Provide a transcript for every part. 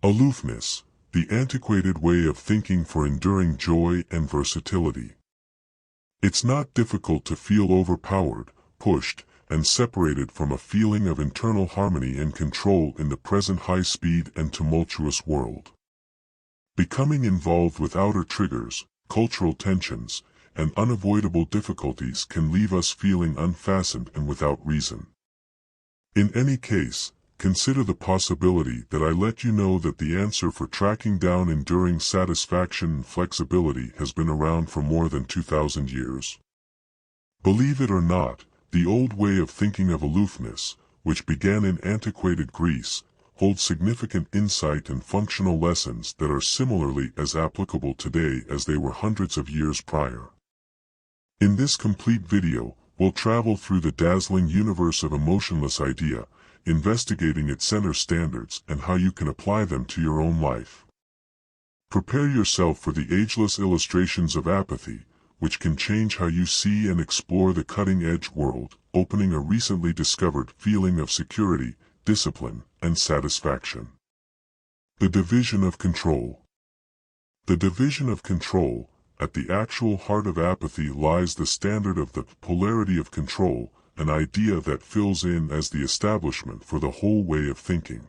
Aloofness, the antiquated way of thinking for enduring joy and versatility. It's not difficult to feel overpowered, pushed, and separated from a feeling of internal harmony and control in the present high-speed and tumultuous world. Becoming involved with outer triggers, cultural tensions, and unavoidable difficulties can leave us feeling unfastened and without reason. In any case, consider the possibility that I let you know that the answer for tracking down enduring satisfaction and flexibility has been around for more than 2,000 years. Believe it or not, the old way of thinking of aloofness, which began in antiquated Greece, holds significant insight and functional lessons that are similarly as applicable today as they were hundreds of years prior. In this complete video, we'll travel through the dazzling universe of emotionless idea, investigating its center standards and how you can apply them to your own life. Prepare yourself for the ageless illustrations of apathy, which can change how you see and explore the cutting-edge world, opening a recently discovered feeling of security, discipline, and satisfaction. The division of control. The division of control. At the actual heart of apathy lies the standard of the polarity of control, an idea that fills in as the establishment for the whole way of thinking.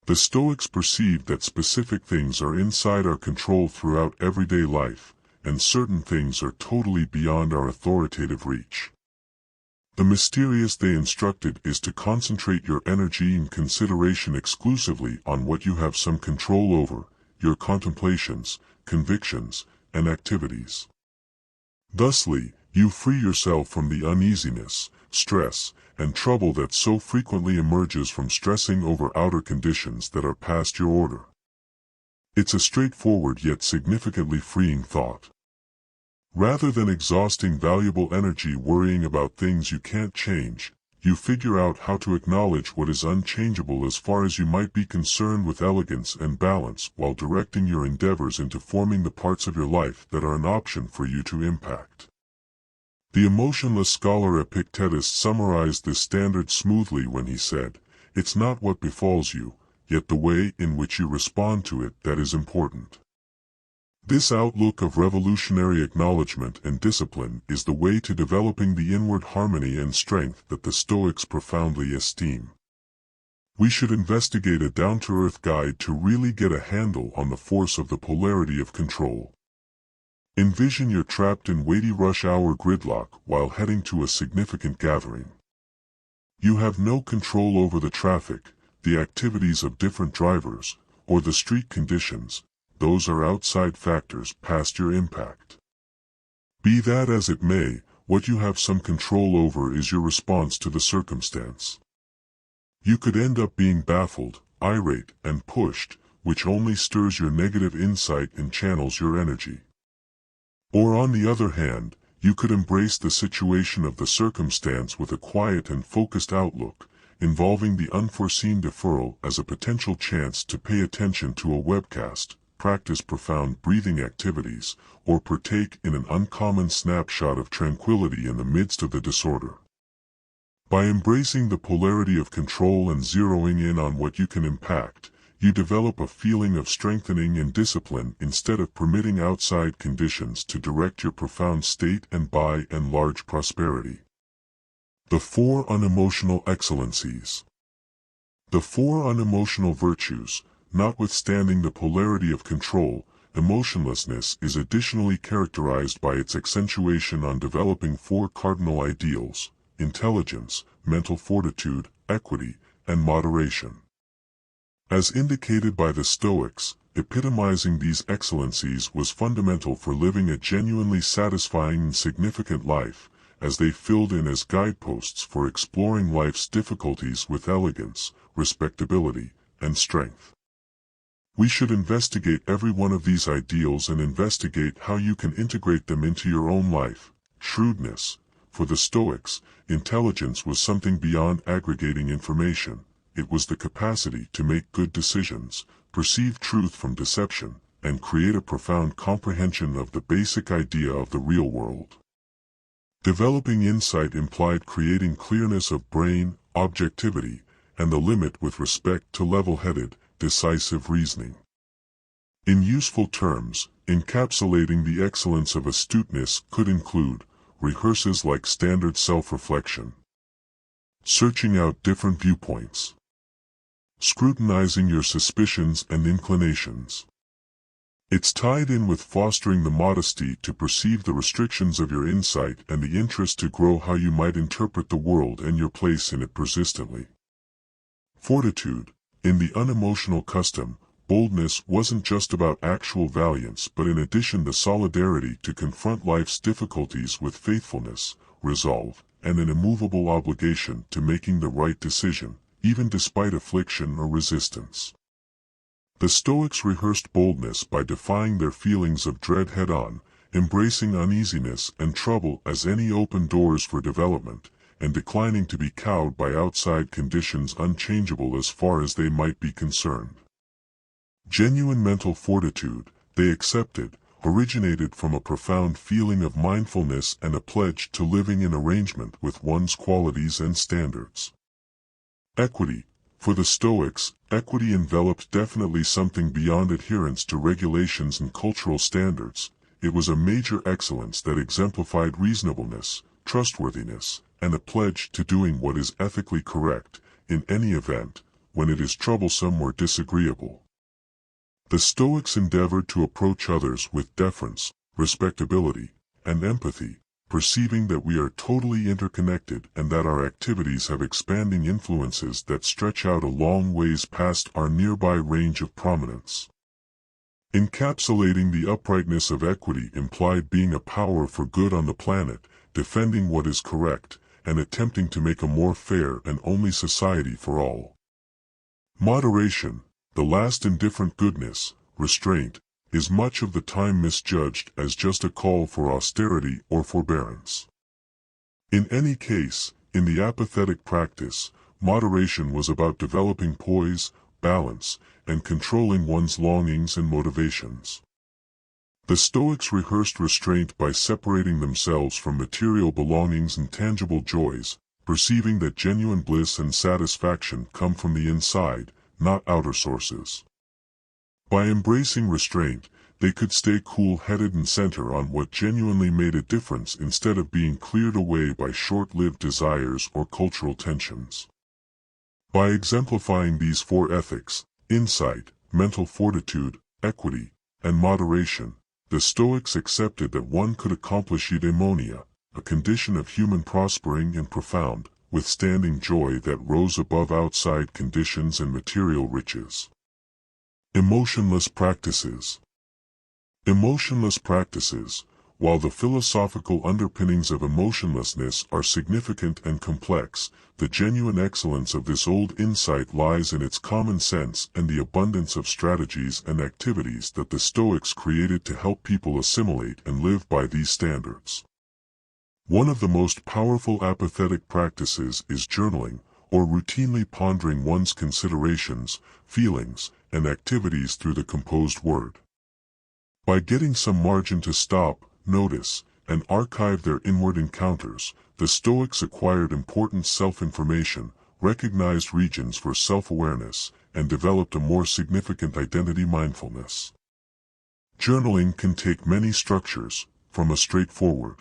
The Stoics perceived that specific things are inside our control throughout everyday life, and certain things are totally beyond our authoritative reach. The mysterious they instructed is to concentrate your energy and consideration exclusively on what you have some control over, your contemplations, convictions, and activities. Thusly, you free yourself from the uneasiness, stress, and trouble that so frequently emerges from stressing over outer conditions that are past your order. It's a straightforward yet significantly freeing thought. Rather than exhausting valuable energy worrying about things you can't change, you figure out how to acknowledge what is unchangeable as far as you might be concerned with elegance and balance while directing your endeavors into forming the parts of your life that are an option for you to impact. The emotionless scholar Epictetus summarized this standard smoothly when he said, "It's not what befalls you, yet the way in which you respond to it that is important." This outlook of revolutionary acknowledgement and discipline is the way to developing the inward harmony and strength that the Stoics profoundly esteem. We should investigate a down-to-earth guide to really get a handle on the force of the polarity of control. Envision you're trapped in weighty rush-hour gridlock while heading to a significant gathering. You have no control over the traffic, the activities of different drivers, or the street conditions. Those are outside factors past your impact. Be that as it may, what you have some control over is your response to the circumstance. You could end up being baffled, irate, and pushed, which only stirs your negative insight and channels your energy. Or on the other hand, you could embrace the situation of the circumstance with a quiet and focused outlook, involving the unforeseen deferral as a potential chance to pay attention to a webcast, practice profound breathing activities, or partake in an uncommon snapshot of tranquility in the midst of the disorder. By embracing the polarity of control and zeroing in on what you can impact, you develop a feeling of strengthening and discipline instead of permitting outside conditions to direct your profound state and by and large prosperity. The 4 unemotional excellencies. The 4 unemotional virtues. Notwithstanding the polarity of control, emotionlessness is additionally characterized by its accentuation on developing 4 cardinal ideals: intelligence, mental fortitude, equity, and moderation. As indicated by the Stoics, epitomizing these excellencies was fundamental for living a genuinely satisfying and significant life, as they filled in as guideposts for exploring life's difficulties with elegance, respectability, and strength. We should investigate every one of these ideals and investigate how you can integrate them into your own life. Shrewdness. For the Stoics, intelligence was something beyond aggregating information. It was the capacity to make good decisions, perceive truth from deception, and create a profound comprehension of the basic idea of the real world. Developing insight implied creating clearness of brain, objectivity, and the limit with respect to level-headed, decisive reasoning. In useful terms, encapsulating the excellence of astuteness could include rehearsals like standard self-reflection, searching out different viewpoints, scrutinizing your suspicions and inclinations. It's tied in with fostering the modesty to perceive the restrictions of your insight and the interest to grow how you might interpret the world and your place in it persistently. Fortitude. In the unemotional custom, boldness wasn't just about actual valiance but in addition the solidarity to confront life's difficulties with faithfulness, resolve, and an immovable obligation to making the right decision, even despite affliction or resistance. The Stoics rehearsed boldness by defying their feelings of dread head-on, embracing uneasiness and trouble as any open doors for development, and declining to be cowed by outside conditions unchangeable as far as they might be concerned. Genuine mental fortitude, they accepted, originated from a profound feeling of mindfulness and a pledge to living in arrangement with one's qualities and standards. Equity. For the Stoics, equity enveloped definitely something beyond adherence to regulations and cultural standards. It was a major excellence that exemplified reasonableness, trustworthiness, and a pledge to doing what is ethically correct, in any event, when it is troublesome or disagreeable. The Stoics endeavored to approach others with deference, respectability, and empathy, perceiving that we are totally interconnected and that our activities have expanding influences that stretch out a long ways past our nearby range of prominence. Encapsulating the uprightness of equity implied being a power for good on the planet, defending what is correct, and attempting to make a more fair and only society for all. Moderation, the last indifferent goodness, restraint, is much of the time misjudged as just a call for austerity or forbearance. In any case, in the apathetic practice, moderation was about developing poise, balance, and controlling one's longings and motivations. The Stoics rehearsed restraint by separating themselves from material belongings and tangible joys, perceiving that genuine bliss and satisfaction come from the inside, not outer sources. By embracing restraint, they could stay cool-headed and center on what genuinely made a difference instead of being cleared away by short-lived desires or cultural tensions. By exemplifying these four ethics, insight, mental fortitude, equity, and moderation, the Stoics accepted that one could accomplish eudaimonia, a condition of human prospering and profound, withstanding joy that rose above outside conditions and material riches. Emotionless practices. Emotionless practices, while the philosophical underpinnings of emotionlessness are significant and complex, the genuine excellence of this old insight lies in its common sense and the abundance of strategies and activities that the Stoics created to help people assimilate and live by these standards. One of the most powerful apathetic practices is journaling, or routinely pondering one's considerations, feelings, and activities through the composed word. By getting some margin to stop, notice, and archive their inward encounters, the Stoics acquired important self-information, recognized regions for self-awareness, and developed a more significant identity mindfulness. Journaling can take many structures, from a straightforward